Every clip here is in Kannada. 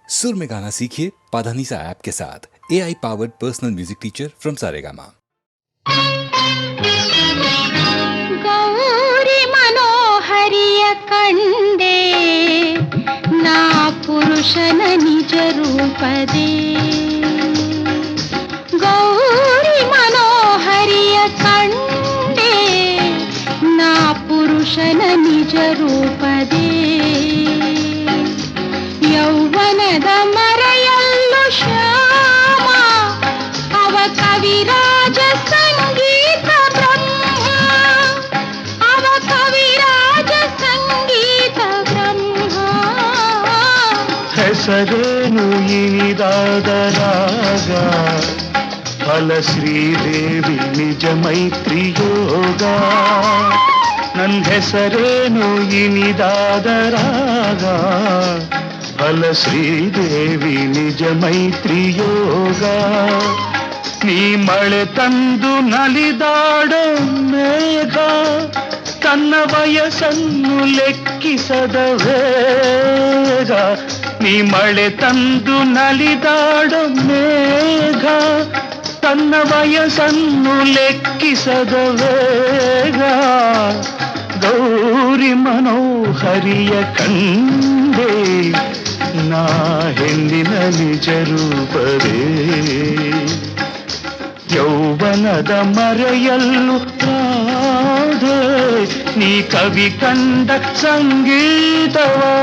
सुर में गाना सीखिए पाधानीसा ऐप के साथ। AI powered personal music teacher from Saregama. Gauri ಮನೋಹರಿಯ ಕಂಡೆ ನಾ ಪುರುಷನ ನಿಜ ರೂಪದೇ. ಗೌರಿ ಮನೋಹರಿಯ ಕಂಡೆ ನಾ ಪುರುಷನ ನಿಜ ರೂಪದೇ. ಯೌವನದ ಮರೆಯಲ್ಲು ಶ್ಯಾಮ ಅವ ಕವಿರಾಜ ಸಂಗೀತ ಬ್ರಹ್ಮ. ಅವ ಕವಿರಾಜ ಸಂಗೀತ ಬ್ರಹ್ಮ. ಹೆಸರೇನು ಇನಿದಾದ ರಾಗ ಫಲ ಶ್ರೀದೇವಿ ನಿಜ ಮೈತ್ರಿ ಯೋಗ. ನನ್ನ ಹೆಸರೇನು ಇನಿದಾದ ರಾಗ ಫಲ ಶ್ರೀದೇವಿ ನಿಜ ಮೈತ್ರಿ ಯೋಗ. ನೀ ಮಳೆ ತಂದು ನಲಿದಾಡೋ ಮೇಘ ತನ್ನ ವಯಸ್ಸನ್ನು ಲೆಕ್ಕಿಸದ ವೇಗ. ನೀ ಮಳೆ ತಂದು ನಲಿದಾಡೋ ಮೇಘ ತನ್ನ ವಯಸ್ಸನ್ನು ಲೆಕ್ಕಿಸದ ವೇಗ. ಗೌರಿ ಮನೋಹರಿಯ ಕಂಡೆ ನಾ ಹೆಣ್ಣಿನ ನಿಜ ರೂಪವೇ. ಯೌವನದ ಮರೆಯಲ್ಲು ರಾಧೆ ನೀ ಕವಿ ಕಂಡ ಸಂಗೀತವಾದೆ.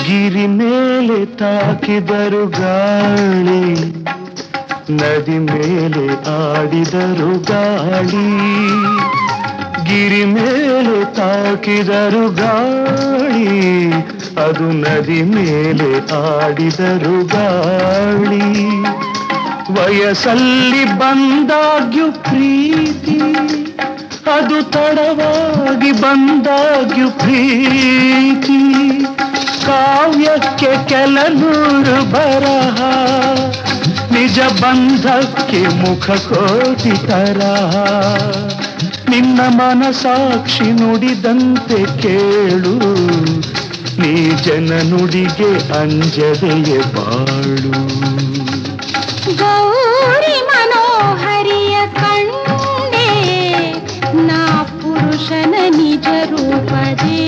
ಗಿರಿ ಮೇಲೆ ತಾಕಿದರು ಗಾಳಿ, ನದಿ ಮೇಲೆ ಆಡಿದರು ಗಾಳಿ. ಗಿರಿ ಮೇಲೆ ತಾಕಿದರು ಗಾಳಿ, ಅದು ನದಿ ಮೇಲೆ ಆಡಿದರು ಗಾಳಿ. ವಯಸ್ಸಲ್ಲಿ ಬಂದಾಗ್ಯೂ ಪ್ರೀತಿ, ಅದು ತಡವಾಗಿ ಬಂದಾಗ್ಯೂ ಪ್ರೀತಿ. ಕಾವ್ಯಕ್ಕೆ ಕೆಲನೂರು ಬರಹ, ನಿಜ ಬಂಧಕ್ಕೆ ಮುಖ ಕೋಟಿ ತರಹ. ನಿನ್ನ ಮನಸಾಕ್ಷಿ ನುಡಿದಂತೆ ಕೇಳು, ನೀ ಜನ ನುಡಿಗೆ ಅಂಜದೆಯೇ ಬಾಳು. ಗೌರಿ ಮನೋಹರಿಯ ಕಂಡೆ ನಾ ಪುರುಷನ ನಿಜ ರೂಪದೇ.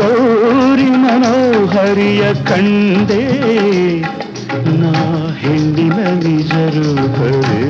ಗೌರಿ ಮನೋಹರಿಯ ಕಂಡೆ ನಾ ಹೆಣ್ಣಿನ ನಿಜ ರೂಪವೇ.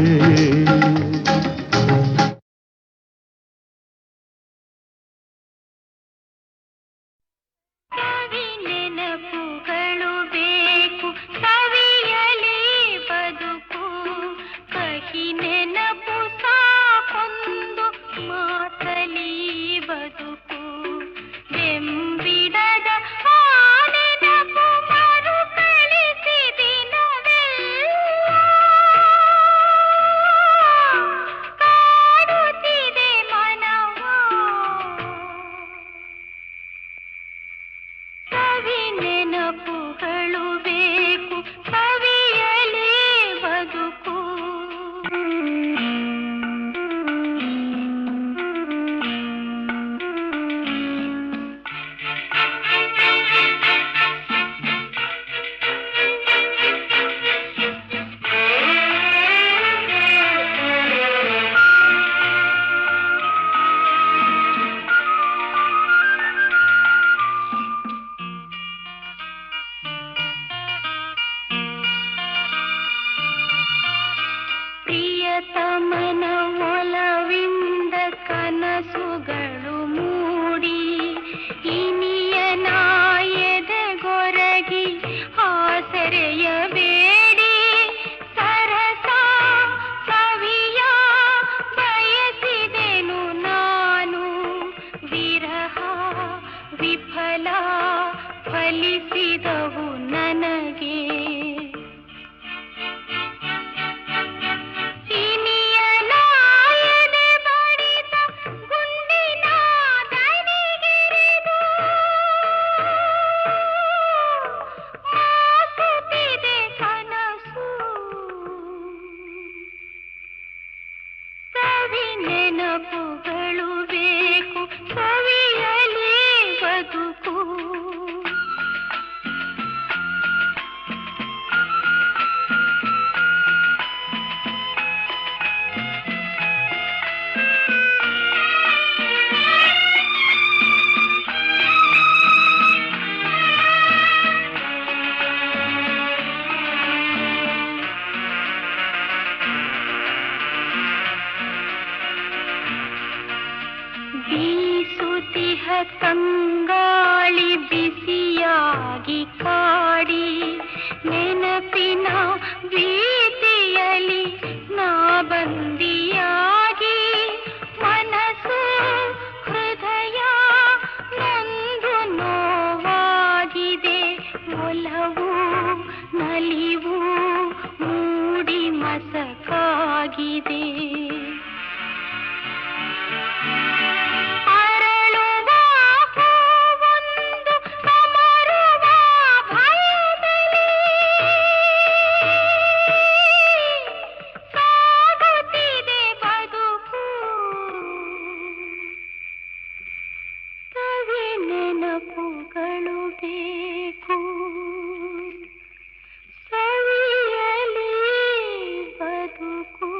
ವಿಫಲ ಫಲಿಸಿದವು ನನಗೆ. ಇನಿಯಲಾಯದೆ ಬಡಿತ ಗುಂಡಿನ ದನಿಗಿರಿದು ಮಾಸುತ್ತಿದೆ ಕನಸು. ಸವಿ ನೆನಪುಗಳು ಬೇಕು ಸವಿಯಲೇ ಬದುಕು. ಬೀಸುತಿಹ ತಂಗಾಳಿ ಬಿಸಿಯಾಗಿ ಕಾಡಿ ನೆನಪಿನ ಭೀತಿಯಲಿ ನಾ ಬಂದಿಯಾಗಿ ಮನಸ್ಸು ಹೃದಯ ನೊಂದು ನೋವಾಗಿದೆ. ಒಲವು ನಲಿವು ಮೂಡಿ ಮಸಕಾಗಿದೆ. ಅರಳುವ ಹೂವೊಂದು ಅಮರುವ ಭಯದಲ್ಲಿ ಸಾಗುತ್ತಿದೆ ಬದುಕು. ಸವಿ ನೆನಪುಗಳು ಬೇಕು ಸವಿಯಲಿ ಬದುಕು.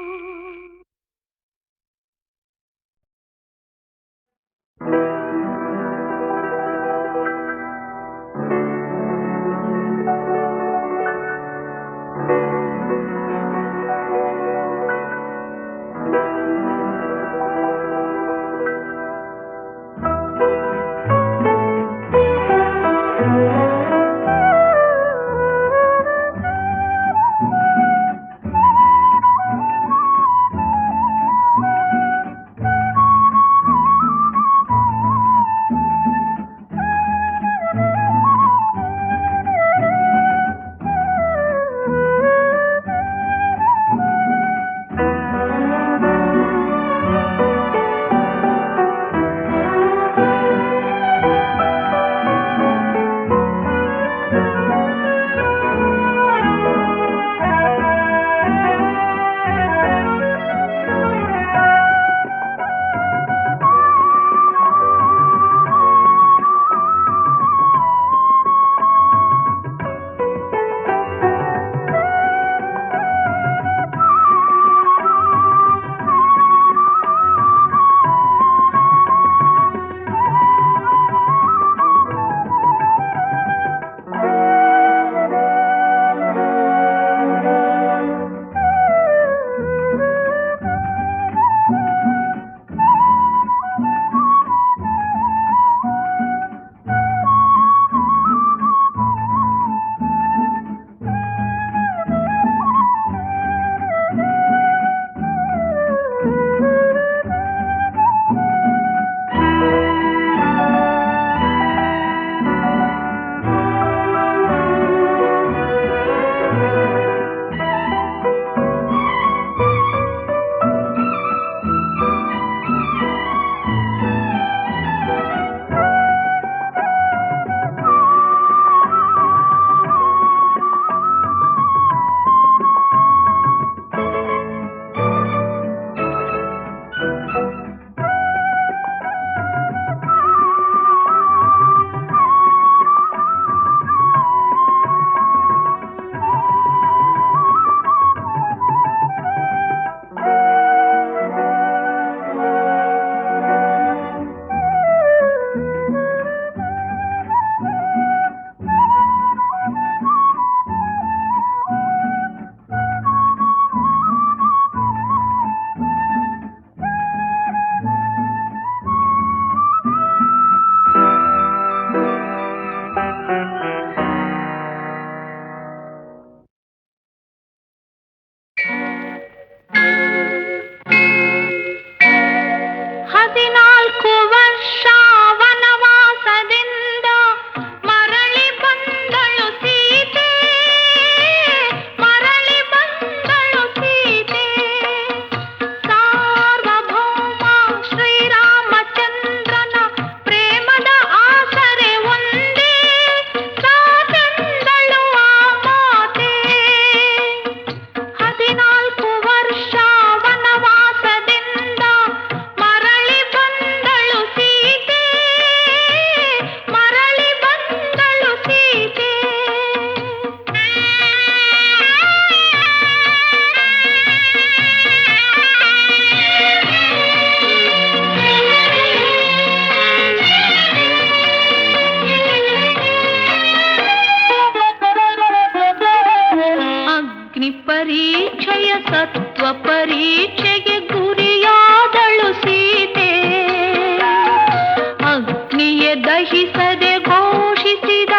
ದಹಿಸದೆ ಘೋಷಿಸಿದ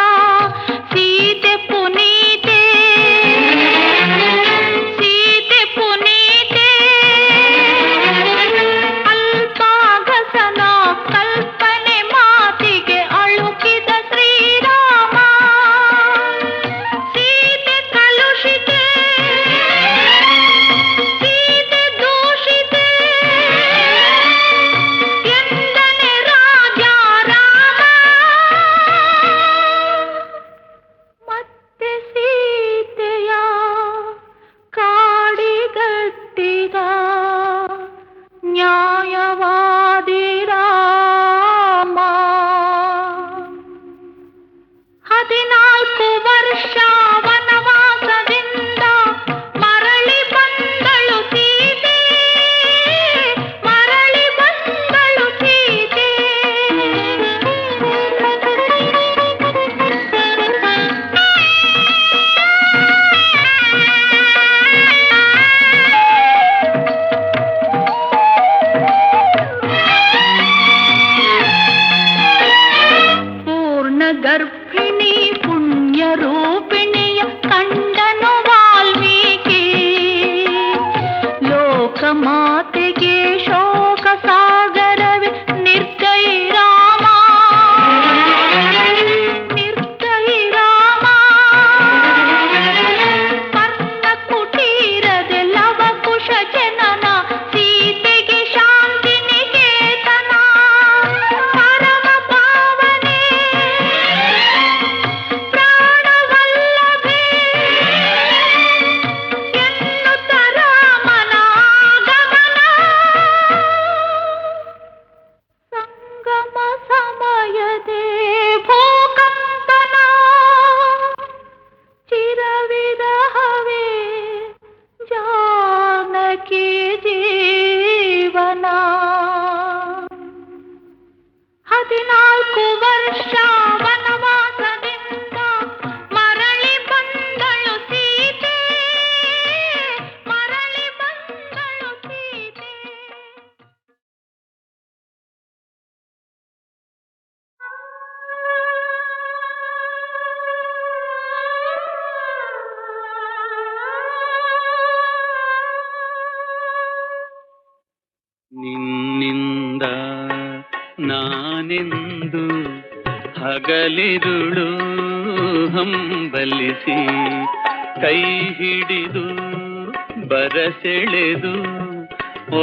ಸೀತೆ ಪುನೀತೆ ಸೀತೆ ಪುನೀತೆ ಅಲ್ಪಾಗಸನ ಕಲ್ಪನೆ ಮಾತಿಗೆ ಅಳುಕಿದ ಶ್ರೀರಾಮ ಸೀತೆ ಕಲುಷಿತೆ ಸೀತೆ ದೂಷಿತೆ ಎಂದನೆ ರಾಜ ರಾಮ ಮತ್ತೆ ಸೀತೆಯ ಕಾಡಿಗಟ್ಟಿದ ನ್ಯಾಯವಾದಿ ರಾಮ 14 ವರ್ಷ ವನವಾಸದಿಂದ ಮರಳಿ ಬಂದಳು ಸೀತೆ ಮರಳಿ ಬಂದಳು ಸೀತೆ ಪೂರ್ಣ ಗರ್ಭಿಣಿ ಪುಣ್ಯ ರೂಪಿಣಿಯ ಕಂಡನು ವಾಲ್ಮೀಕಿ ಲೋಕ ಮಾತೆಗೆ ಶೋಕ ಸಾಗರವೇ ನಿರ್ದಯಿ ರಾಮ ನಿರ್ದಯಿ ರಾಮ ಪರ್ಣ ಕುಟೀರದೆ ಲವಕುಶ ಜನನ ಸೀತೆಗೆ ಶಾಂತಿ ನಿಕೇತನ ಪರಮ ಪಾವನೆ ಪ್ರಾಣವಲ್ಲಭೆ ಎನ್ನುತ್ತ ರಾಮನ ಆಗಮನ ಸಂಗಮ ಸಮಯದೇ ಭೂಕಂಪನ ಚಿರವಿರಹವೇ ಜಾನಕಿ ಜೀವನ 14 ವರ್ಷ ವನವಾಸದಿಂದ ಮರಳಿ ಬಂದಳು ಸೀತೆ ಮರಳಿ ಬಂದಳು ಸೀತೆ ನಿನ್ನಿಂದ ನಾನೆಂದು ಹಗಲಿರುಳು ಹಂಬಲಿಸಿ ಕೈ ಹಿಡಿದು ಬರಸೆಳೆದು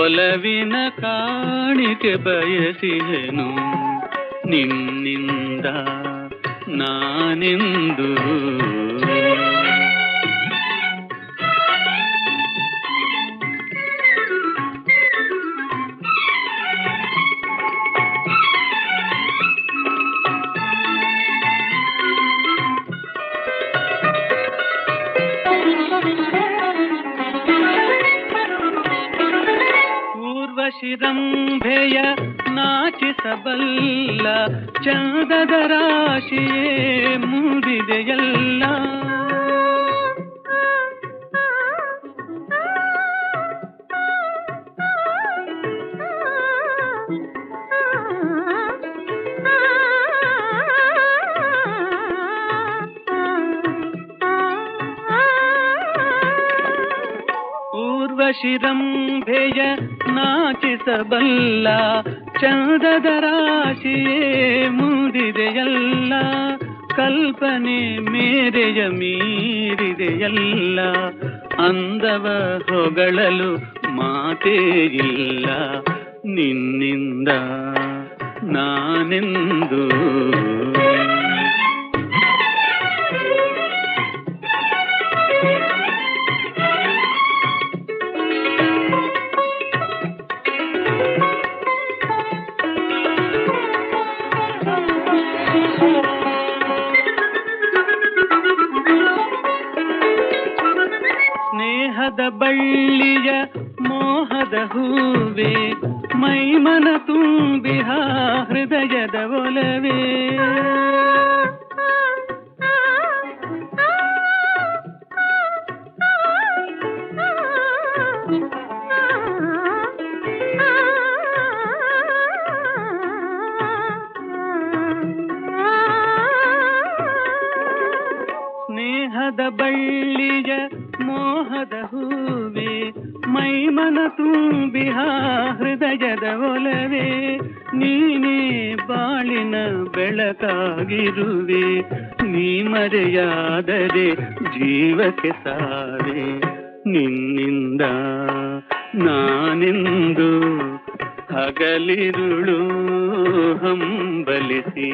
ಒಲವಿನ ಕಾಣಿಕೆ ಬಯಸಿದೆನು ನಿನ್ನಿಂದ ನಾನೆಂದು ಶಿರಂಭೆಯ ನಾಚಿಸಬಲ್ಲ ಚಂದದ ರಾಶಿಯೇ ಮೂಡಿದೆಯಲ್ಲ ಶಿರಂಭೆಯ ನಾಚಿಸಬಲ್ಲ ಚಂದದ ರಾಶಿಯೇ ಮೂಡಿದೆಯಲ್ಲ ಕಲ್ಪನೆ ಮೇರೆಯ ಮೀರಿದೆಯಲ್ಲ ಅಂದವ ಹೊಗಳಲು ಮಾತೇ ಇಲ್ಲ ನಿನ್ನಿಂದ ನಾನೆಂದು ಸ್ನೇಹದ ಬಳ್ಳಿಯ ಮೋಹದ ಹೂವೆ ಮೈಮನ ತುಂಬಿಹ ಹೃದಯದ ಒಲವೇ ಸ್ನೇಹದ ಬಳ್ಳಿಯ ಮೋಹದ ಹೂವೆ ಮೈಮನ ತುಂಬಿಹ ಹೃದಯದ ಒಲವೇ ನೀನೇ ಬಾಳಿನ ಬೆಳಕಾಗಿರುವೆ ನೀ ಮರೆಯಾದರೆ ಜೀವಕ್ಕೆ ಸಾವೆ ನಿನ್ನಿಂದ ನಾನೆಂದು ಹಗಲಿರುಳು ಹಂಬಲಿಸಿ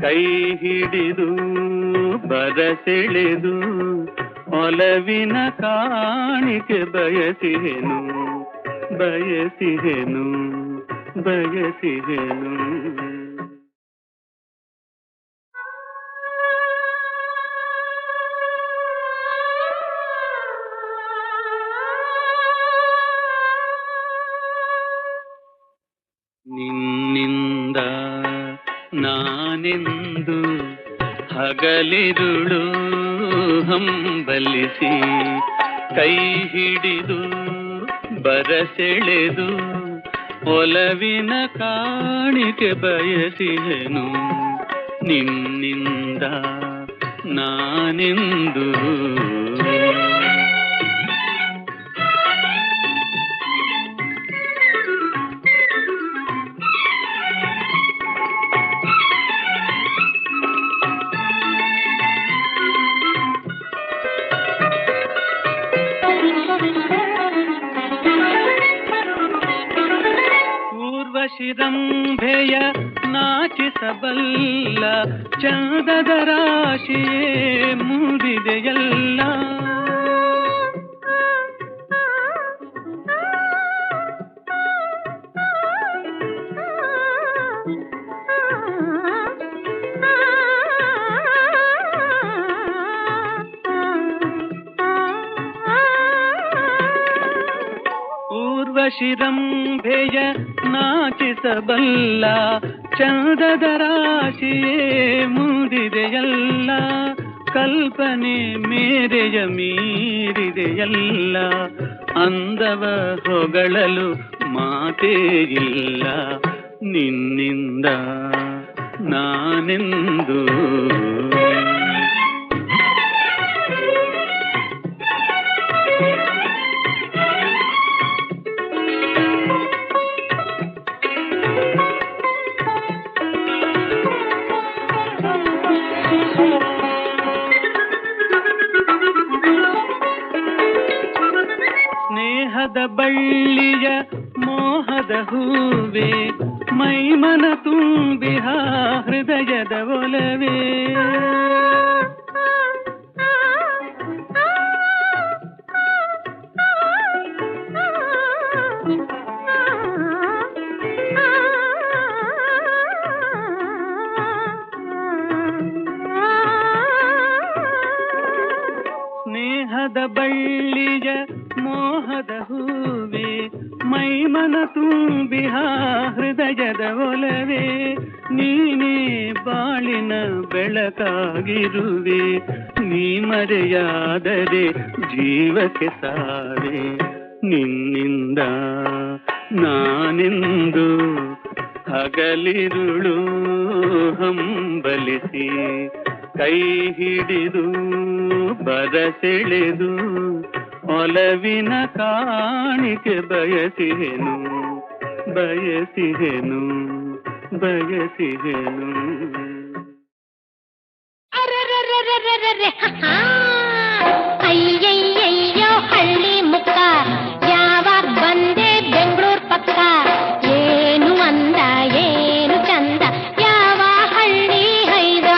ಕೈ ಹಿಡಿದು ಬರಸೆಳೆದು ಒಲವಿನ ಕಾಣಿಕೆ ಬಯಸಿಹೆನು ಬಯಸಿಹೆನು ಬಯಸಿಹೆನು. ನಿನ್ನಿಂದ ನಾನೆಂದು ಹಗಲಿರುಳು ಹಂಬಲಿಸಿ ಕೈ ಹಿಡಿದು ಬರಸೆಳೆದು ಒಲವಿನ ಕಾಣಿಕೆ ಬಯಸಿಹೆನು ನಿನ್ನಿಂದ ನಾನೆಂದು. ಶಿರಂಭೆಯ ನಾಚಿಸಬಲ್ಲ ಚಂದದ ರಾಶಿಯೇ ಮೂಡಿದೆಯಲ್ಲ ಶಿರಂಭೆಯ ನಾಚಿಸಬಲ್ಲ ಚಂದದ ರಾಶಿಯೇ ಮೂಡಿದೆಯಲ್ಲ ಕಲ್ಪನೆ ಮೇರೆಯ ಮೀರಿದೆಯಲ್ಲ ಅಂದವ ಹೊಗಳಲು ಮಾತೇ ಇಲ್ಲ ನಿನ್ನಿಂದ ನಾನೆಂದು. ಸ್ನೇಹದ ಬಳ್ಳಿಯ ಮೋಹದ ಹೂವೆ ಮೈಮನ ತುಂಬಿಹ ಹೃದಯದ ಒಲವೇ ಸ್ನೇಹದ ಬಳ್ಳಿಯ ಮೋಹದ ಹೂವೆ ಮೈಮನ ತುಂಬಿಹ ಹೃದಯದ ಒಲವೇ ನೀನೇ ಬಾಳಿನ ಬೆಳಕಾಗಿರುವೆ ನೀ ಮರೆಯಾದರೆ ಜೀವಕ್ಕೆ ಸಾವೆ ನಿನ್ನಿಂದ ನಾನೆಂದು ಹಗಲಿರುಳು ಹಂಬಲಿಸಿ ಕೈ ಹಿಡಿದು ಬರಸೆಳೆದು ಒಲವಿನ ಕಾಣಿಕೆ ಬಯಸಿಹೆನು ಬಯಸಿಹೆನು ಬಯಸಿಹೆನು. ಅಯ್ಯಯ್ಯಯ್ಯೋ ಹಳ್ಳಿ ಮುಕ್ಕ ಯಾವಾಗ ಬಂದೆ ಬೆಂಗಳೂರು ಪಕ್ಕ ಏನು ಅಂದ ಏನು ಚಂದ ಯಾವ ಹಳ್ಳಿ ಹೈದ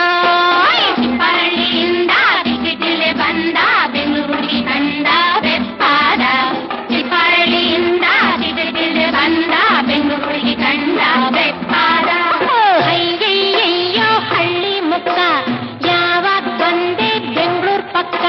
ಚಿಪ್ಪಳ್ಳಿಯಿಂದ ಟಿಕೆಟಿಲೆ ಬಂದ ಬೆಂಗಳೂರಿಗೆ ಕಂಡ ಬೆಪ್ಪಾದ ಚಿಪ್ಪಳ್ಳಿಯಿಂದ ಟಿಕೆಟಿಲೆ ಬಂದ ಬೆಂಗಳೂರಿಗೆ ಕಂಡ ಬೆಪ್ಪಾದ ಅಯ್ಯಯ್ಯಯ್ಯೋ ಹಳ್ಳಿ ಮುಕ್ಕ ಯಾವಾಗ ಬಂದೆ ಬೆಂಗಳೂರು ಪಕ್ಕ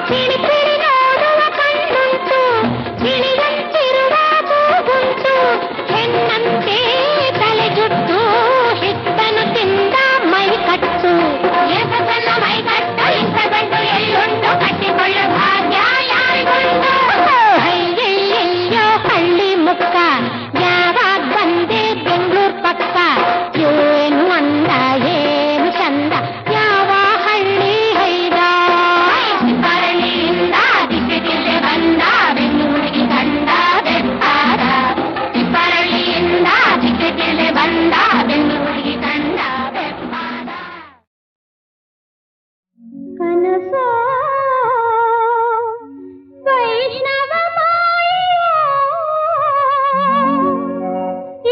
ಪಿಳಿ ಪಿಳಿ ನೋಡುವ ಕಣ್ಣುಂಟು, ಗಿಳಿಯಂತಿರುವ ಮೂಗುಂಟು, ಹೆಣ್ಣಂತೆ ತಲೆ ಜುಟ್ಟು, ಹಿಟ್ಟನು ತಿಂದ ಮೈ ಕಟ್ಟು. ಎಸಸನ್ನ ಮೈ ಕಟ್ಟು, ಇಂಥ ಗಂಡು ಎಲ್ಲುಂಟು, ಕಟ್ಟಿಕೊಳ್ಳ ಭಾಗ್ಯ ಯಾರಿಗುಂಟು? ಅಯ್ಯಯ್ಯಯ್ಯೋ ಹಳ್ಳಿ ಮುಕ್ಕ, ಯಾವಾಗ ಬಂದೆ ಬೆಂಗಳೂರು ಪಕ್ಕ, ಏನು ಅಂದ ಏನು ಚಂದ, ಯಾವ ಹಳ್ಳಿ ಹೈದ. ತಿಪ್ಪರಳ್ಳಿಯಿಂದ ದಿಟ್ಟಿಗೆ ಬಂದ ಬೆಂಗಳೂರಿಗೆ ಕಂಡ ಬೆಪ್ಪಾದ, ತಿಪ್ಪರಳ್ಳಿಯಿಂದ ದಿಟ್ಟಿಗೆ ಬಂದ ಬೆಂಗಳೂರಿಗೆ ಕಂಡ ಬೆಪ್ಪಾದ. ಕನಸೋ ವೈಷ್ಣವ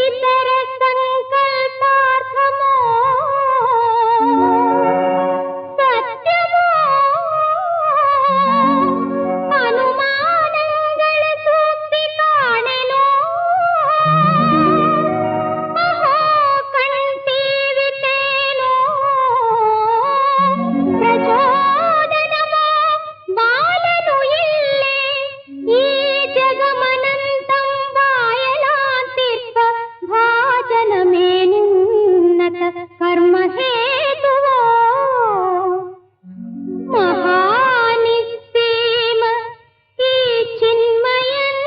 ಇತರ ಸಂಕಲ್ಪಾರ್ಥಮೋ ಸತ್ಯವೋ ಅನುಮಾನಗಳ ಸೂಕ್ತಿ ಕಾಣೆನೋ. ಅಹೋ ಕಣ್ತೀವಿತೇನೋ ಪ್ರಚೋದನಮೋ ಬಾಲನು ಇಲ್ಲೇ ಈ ಜಗಮನಂತಂ ಬಾಯಲಾಂತಿರ್ಪ ಭಾಜನಮೇನುನ್ನತ ಕರ್ಮ ಹೇತುವೋ ಮಹಾನಿಸ್ಸೀಮ ಈ ಚಿನ್ಮಯನ್.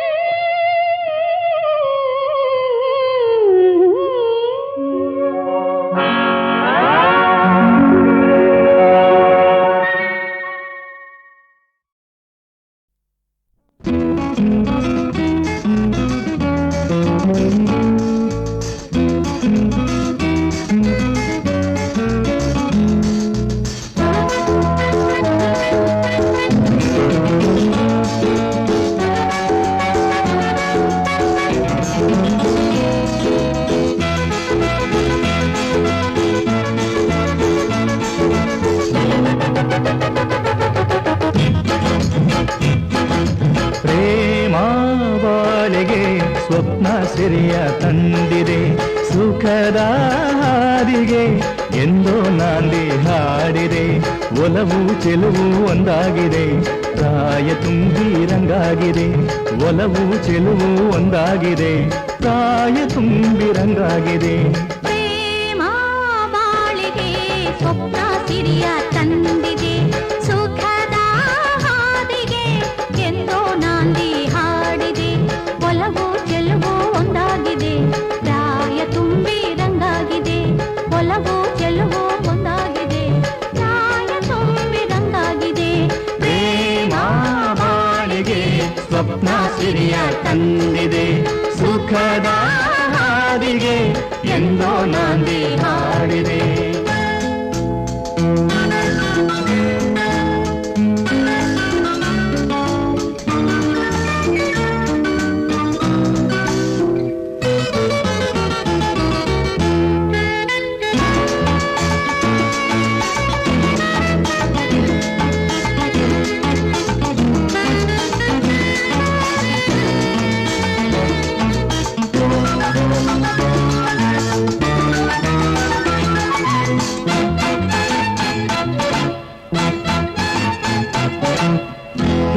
ಪ್ರೇಮ ಬಾಳಿಗೆ ಸ್ವಪ್ನ ಸಿರಿಯ ತಂದಿದೆ, ಸುಖದ ಹಾದಿಗೆ ಎಂದೋ ನಾಂದಿ ಹಾಡಿದೆ, ಒಲವು ಚೆಲುವು ಒಂದಾಗಿದೆ, ಪ್ರಾಯ ತುಂಬಿ ರಂಗಾಗಿದೆ, ಒಲವು ಚೆಲುವು ಒಂದಾಗಿದೆ, ಪ್ರಾಯ ತುಂಬಿ ರಂಗಾಗಿದೆ. ಪ್ರೇಮ ಬಾಳಿಗೆ ಸ್ವಪ್ನ ಸಿರಿಯ ತಂದಿದೆ, ಸುಖದ ಹಾದಿಗೆ ಎಂದೋ ನಾಂದಿ ಹಾಡಿದೆ, ಒಲವು ಚೆಲುವು ಒಂದಾಗಿದೆ, ಪ್ರಾಯ ತುಂಬಿ ರಂಗಾಗಿದೆ, ಒಲವು ಚೆಲುವು ಒಂದಾಗಿದೆ, ಪ್ರಾಯ ತುಂಬಿ ರಂಗಾಗಿದೆ. ಪ್ರೇಮ ಬಾಳಿಗೆ ಸ್ವಪ್ನ ಸಿರಿಯ ತಂದಿದೆ, ಸುಖದ ಹಾದಿಗೆ ಎಂದೋ ನಾಂದಿ ಹಾಡಿದೆ.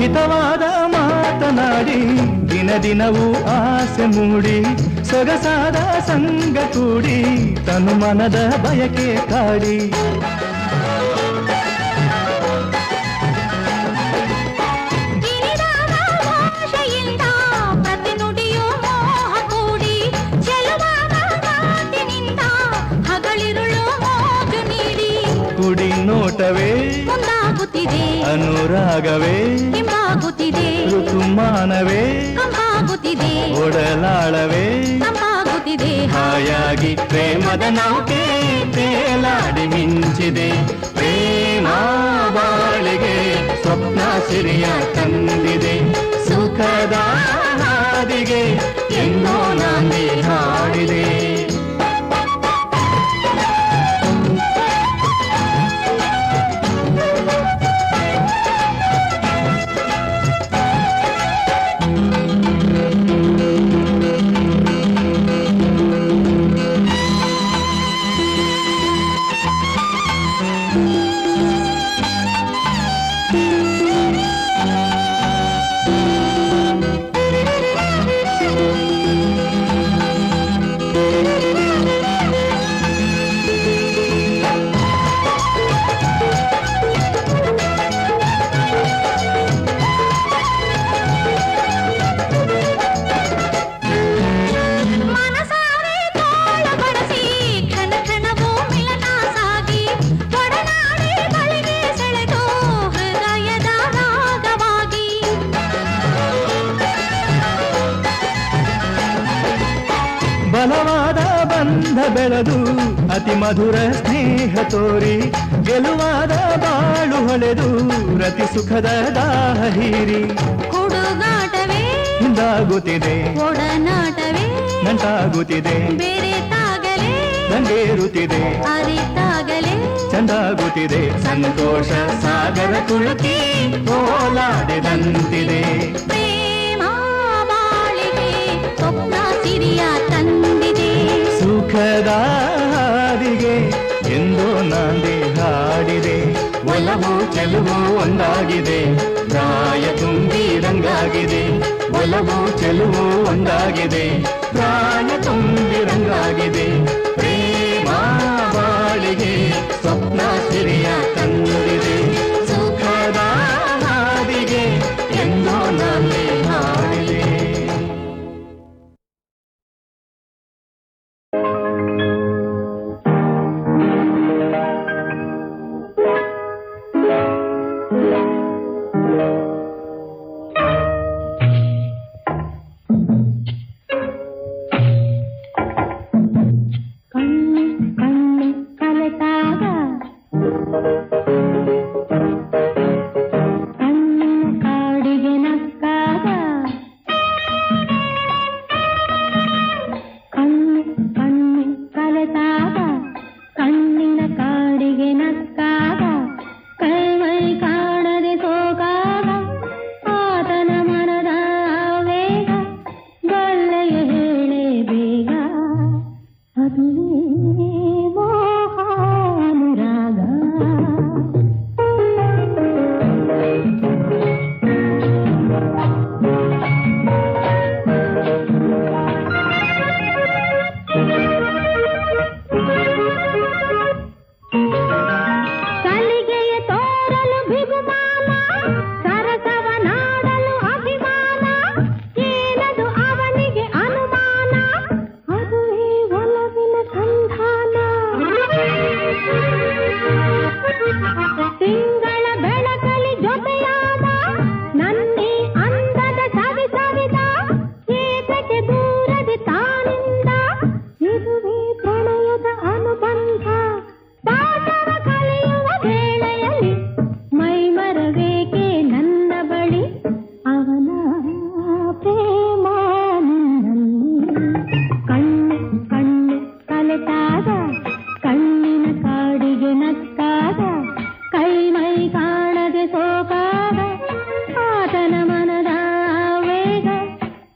ಹಿತವಾದ ಮಾತನಾಡಿ ದಿನ ದಿನವೂ ಆಸೆ ಮೂಡಿ, ಸೊಗಸಾದ ಸಂಗ ಕೂಡಿ ತನು ಮನದ ಬಯಕೆ ಕಾಡಿ. ಗಿರಿದಾದ ಭಾಷೆಯಿಂದ ಪ್ರತಿ ನುಡಿಯೂ ಮೋಹ ಕೂಡಿ, ಚೆಲುವಾದ ಮಾತಿನಿಂದ ಹಗಳಿರುಳು ಮೋಜು ನೀಡಿ, ಕುಡಿ ನೋಟವೇ ಮುಂದಾಗುತ್ತಿದೆ ಅನುರಾಗವೇ ಹಿಂಬಾಗುತ್ತಿದೆ, ಋತುಮಾನವೇ ಕಂಪಾಗುತ್ತಿದೆ, ಒಡಲಾಳವೇ ತಂಪಾಗುತ್ತಿದೆ, ಹಾಯಾಗಿ ಪ್ರೇಮದ ನೌಕೆ ತೇಲಾಡಿ ಮಿಂಚಿದೆ. ಪ್ರೇಮ ಬಾಳಿಗೆ ಸ್ವಪ್ನ ಸಿರಿಯ ತಂದಿದೆ, ಸುಖದ ಹಾದಿಗೆ ಎಂದೋ ನಾಂದಿ ಹಾಡಿದೆ. ಬಲವಾದ ಬಂಧ ಬೆಳೆದು ಅತಿ ಮಧುರ ಸ್ನೇಹ ತೋರಿ ಗೆಲುವಾದ ಬಾಳು ಹೊಳೆದು ರತಿ ಸುಖದ ದಾಹ ಹೀರಿ ಹುಡುಗಾಟವೇ ಹಿಂದಾಗುತ್ತಿದೆ ಒಡನಾಟವೇ ನಂಟಾಗುತ್ತಿದೆ ಬೇರೆ ತಾಗಲೇ ನಂಗೇರುತ್ತಿದೆ ಅರಿತಾಗಲೇ ಚಂದಾಗುತ್ತಿದೆ ಸಂತೋಷ ಸಾಗರ ತುಳುಕಿ ಓಲಾಡಿದಂತಿದೆ ಪ್ರೇಮ ಬಾಳಿಗೆ ಸ್ವಪ್ನ ಸಿರಿಯ ತಂದಿದೆ ಸುಖದ ಹಾದಿಗೆ ಎಂದೋ ನಾಂದಿ ಹಾಡಿದೆ ಒಲವು ಚೆಲುವು ಒಂದಾಗಿದೆ ಪ್ರಾಯ ತುಂಬಿ ರಂಗಾಗಿದೆ ಒಲವು ಚೆಲುವು ಒಂದಾಗಿದೆ ಪ್ರಾಯ ತುಂಬಿ ರಂಗಾಗಿದೆ ಪ್ರೇಮ ಬಾಳಿಗೆ ಸ್ವಪ್ನ ಸಿರಿಯ ತಂದಿದೆ ಸುಖದ ಹಾದಿಗೆ ಎಂದೋ ನಾಂದಿ ಹಾಡಿದೆ. ಕಣ್ಣು ಕಣ್ಣು ಕಲೆತಾಗ ಕಣ್ಣಿನ ಕಾಡಿಗೆ ನಕ್ಕಾಗ ಕಣ್ಣು ಕಣ್ಣು ಕಲೆತಾಗ ಕಣ್ಣಿನ ಕಾಡಿಗೆ ನಕ್ಕಾಗ ಕೈಮೈ ಕಾಣದೆ ಸೋಗಾಗ ಆತನ ಮನದ ವೇಗ ಬಲ್ಲೆಯ ಹೇಳೆ ಬೇಗ ಅದುವೇ ಮೋಹಾನುರಾಗ ಸಲಿಗೆಯ ತೋರಲು ಬಿಗುಮಾನ ಸರಸವ ನಾಡಲು ಅಭಿಮಾನ ಏನದು ಅವನಿಗೆ ಅನುಮಾನ ಅದುವೇ ಒಲವಿನ ಸಂಧಾನ ತಿಂಗಳ ಬೆಳಕಲಿ ಜೊತೆಯಾದ ನನ್ನೇ ಅಂದದ ಸವಿ ಸವಿದ ಏತಕ್ಕೆ ದೂರದೆ ತಾನಿಂದ ಇದುವೇ ಪ್ರಣಯದ ಅನುಬಂಧ ಪಾಠವ ಕಲಿಯುವ ವೇಳೆಯಲ್ಲಿ ಮೈಮರವೇಕೆ ನನ್ನ ಬಳಿ ಅವನ ಪ್ರೇಮ ನಿನ್ನಲ್ಲಿ ಕಣ್ಣು ಕಣ್ಣು ಕಲೆತಾಗ ಕಣ್ಣಿನ ಕಾಡಿಗೆ ನಕ್ಕಾಗ ಕೈ ಮೈ ಕಾಣದೆ ಸೋಕಾಗ ಆತನ ಮನದ ವೇಗ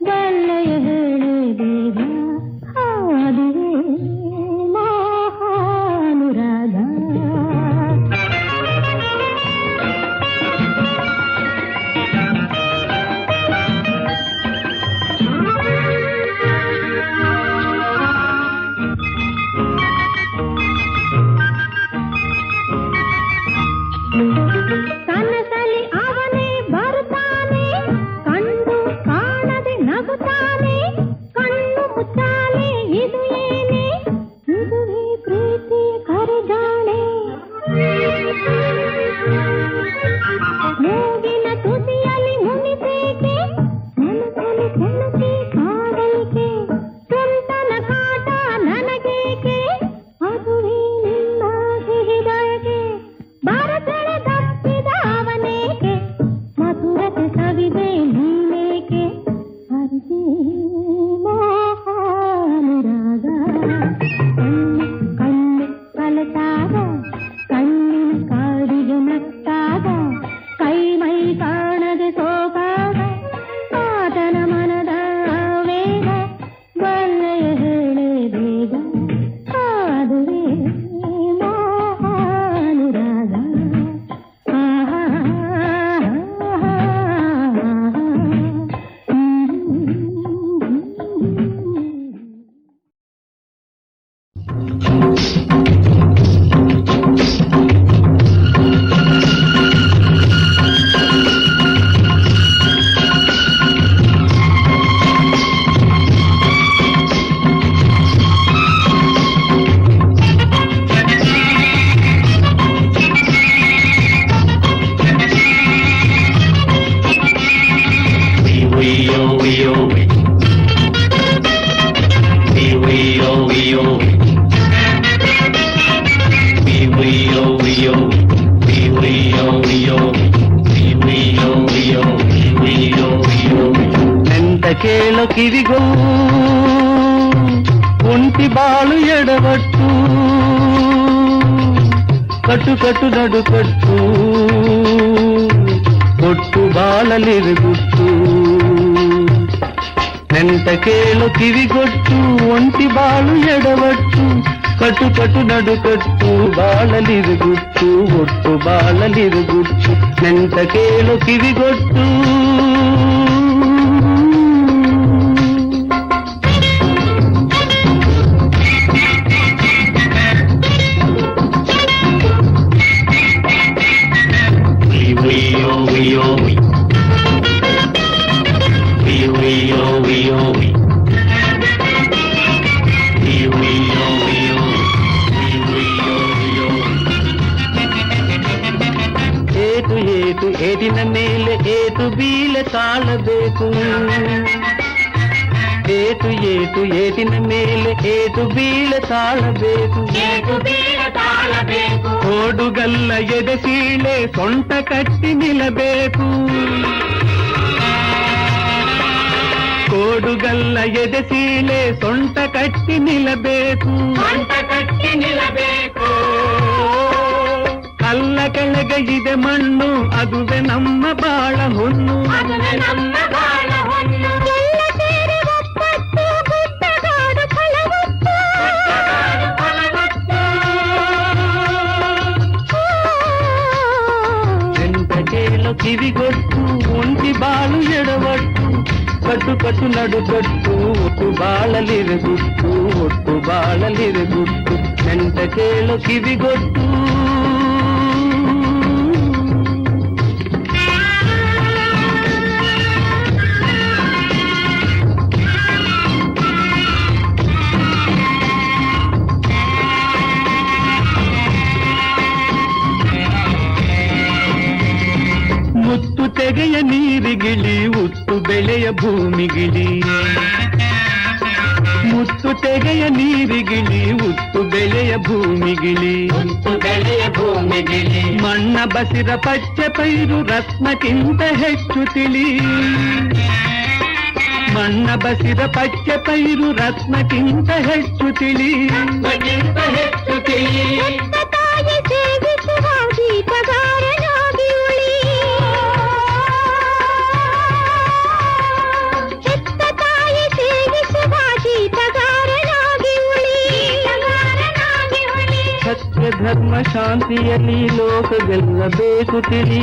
ಬಲ್ಲೆಯ ಹೇಳೆ ಬೇಗ ಅದುವೇ ಮೋಹಾನುರಾಗ ಕನಸಲಿ ಅವನೇ ಬರುತ್ತಾನೆ ಕಂಡು ಕಾಣದೆ ನಗುತ್ತಾನೆ ಕಣ್ಣು ಮುಚ್ಚಾಲೆ ಇದು ಏನೇ ಇದುವೇ ಪ್ರೀತಿಯ ಕರೆಗಾಣೆ ಮೂಗಿನ ತುದಿಯಲ್ಲಿ ಮುನಿಬೇಕೆ ಮನಸ್ಸಲ್ಲಿ ಕೆಣಕಿ ಕಾಡಲಿಕೆ ತುಂಟನ ಕಾಟ ನನಗೇಕೆ ಅದುವೇ ನಿನ್ನ ಸಿಹಿ ಬಯಕೆ ಭಾರತಳೆ ತಪ್ಪಿದ ಅವನೇಕೆ ಮಧುರತೆ ಸವಿದೆ ನೀನೇಕೆ ಅರಿವೆ ಮೋಹಾನುರಾಗ ಕಣ್ಣು ಕಣ್ಣು ಕಲೆತಾಗ ಕಣ್ಣಿನ ಕಾಡಿಗೆ ನಕ್ಕಾಗ ಕೈ ಮೈ ಕಾಣದೆ ಸೋಗಾಗ ಆತನ ಮನದ ವೇಗ ಬಲ್ಲೆಯ ಹೇಳೆ ಬೇಗ ಅದುವೇ ಮೋಹಾನುರಾಗ ಎಂತ ಕೇಳೋ ಕಿವಿಗೋ ಒಂಟಿ ಬಾಳು ಎಡವಟ್ಟು ಕಟ್ಟು ಕಟ್ಟು ನಡು ಕಟ್ಟು ಕೊಟ್ಟು ಬಾಳಲಿರುಗುಟ್ಟು ಎಂತ ಕೇಳೋ ಕಿವಿಗೊಟ್ಟು ಒಂಟಿ ಬಾಳು ಎಡವಟ್ಟು ಕಟ್ಟು ಕಟ್ಟು ನಡು ಕಟ್ಟು ಬಾಳಲಿರುಗುಟ್ಟು ಒಟ್ಟು ಬಾಳಲಿರುಗುಟ್ಟು ಎಂತ ಕೇಳೋ ಕಿವಿಗೊಟ್ಟು ಏಟು ಏಟು ಏಟಿನ ಮೇಲೆ ಏಟು ಬೀಳೆ ತಾಳಬೇಕು ಏಟು ಏಟು ಏಟಿನ ಮೇಲೆ ಏಟು ಬೀಳೆ ತಾಳಬೇಕು ಓಡುಗಲ್ಲ ಎದೆ ಸೀಳೆ ಸೊಂಟ ಕಟ್ಟಿ ನಿಲ್ಲಬೇಕು ಕೋಡುಗಲ್ಲ ಎದೆ ಸೀಳೆ ಸೊಂಟ ಕಟ್ಟಿ ನಿಲ್ಲಬೇಕು ಕಲ್ಲ ಕೆಳಗೆ ಇದೆ ಮಣ್ಣು ಅದುವೆ ನಮ್ಮ ಬಾಳ ಹೊನ್ನು ಎಂತ ಕೇಳೋ ಕಿವಿಗೊಟ್ಟು ಒಂಟಿ ಬಾಳು ಎಡವಟ್ಟು ಕಟ್ಟು ಕಟ್ಟು ನಡು ಕಟ್ಟು ಒಟ್ಟು ಬಾಳಲಿರುಗುಟ್ಟು ಒಟ್ಟು ಬಾಳಲಿರುಗುಟ್ಟು ಎಂತ ಕೇಳೋ ಕಿವಿಗೊಟ್ಟು ಮುತ್ತು ತೆಗೆಯ ನೀರಿಗಿಳಿ ಉತ್ತು ಬೆಳೆಯ ಭೂಮಿಗಿಳಿ ಮುತ್ತು ತೆಗೆಯ ನೀರಿಗಿಳಿ ಉತ್ತು ಬೆಳೆಯ ಭೂಮಿಗಿಳಿ ಮಣ್ಣ ಬಸಿರ ಪಚ್ಚೆ ಪೈರು ರತ್ನಕ್ಕಿಂತ ಹೆಚ್ಚು ತಿಳಿ ಮಣ್ಣ ಬಸಿರ ಪಚ್ಚೆ ಪೈರು ರತ್ನಕ್ಕಿಂತ ಹೆಚ್ಚು ತಿಳಿ ಸತ್ಯ ಧರ್ಮ ಶಾಂತಿಯಲ್ಲಿ ಲೋಕ ಗೆಲ್ಲಬೇಕು ತಿಳಿ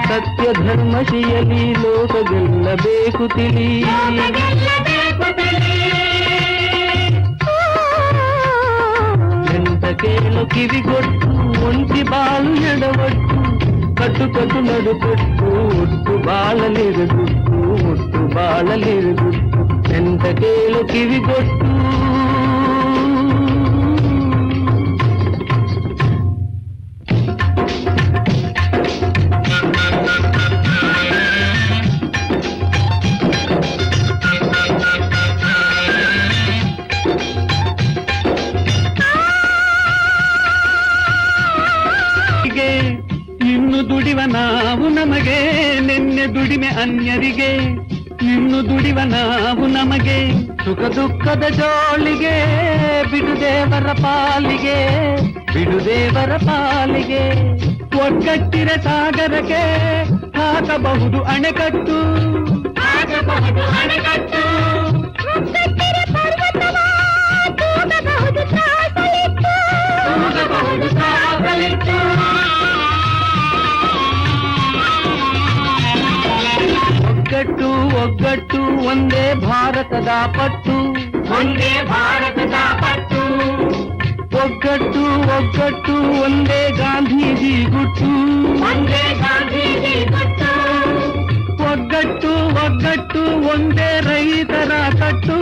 ಸತ್ಯ ಧರ್ಮಶಿಯಲ್ಲಿ ಲೋಕ ಗೆಲ್ಲಬೇಕು ತಿಳಿ ಎಂತ ಕೇಳೋ ಕಿವಿಗೊಟ್ಟು ಒಂಟಿ ಬಾಳು ಎಡವಟ್ಟು ಕಟ್ಟು ಕಟ್ಟು ನಡು ಕಟ್ಟು ಒಟ್ಟು ಬಾಳಲಿರುಗುಟ್ಟು ಒಟ್ಟು ಬಾಳಲಿರುಗುಟ್ಟು ಎಂತ ಕೇಳೋ ಕಿವಿಗೊಟ್ಟು ಇನ್ನು ದುಡಿವ ನಾವು ನಮಗೆ ನಿನ್ನೆ ದುಡಿಮೆ ಅನ್ಯರಿಗೆ ಇನ್ನು ದುಡಿವ ನಾವು ನಮಗೆ ಸುಖ ದುಃಖದ ಜೋಳಿಗೆ ಬಿಡುದೇವರ ಪಾಲಿಗೆ ಬಿಡುದೇವರ ಪಾಲಿಗೆ ಒಗ್ಗಟ್ಟಿರ ಸಾಗರಕ್ಕೆ ಹಾಕಬಹುದು ಅಣೆಕಟ್ಟು ಒಗ್ಗಟ್ಟು ಒಗ್ಗಟ್ಟು ಒಂದೇ ಭಾರತದ ಪಟ್ಟು ಒಂದೇ ಭಾರತದ ಪಟ್ಟು ಒಗ್ಗಟ್ಟು ಒಗ್ಗಟ್ಟು ಒಂದೇ ಗಾಂಧೀಜಿ ಗುಟ್ಟು ಒಂದೇ ಗಾಂಧೀಜಿ ಗುಟ್ಟು ಒಗ್ಗಟ್ಟು ಒಗ್ಗಟ್ಟು ಒಂದೇ ರೈತರ ಕಟ್ಟು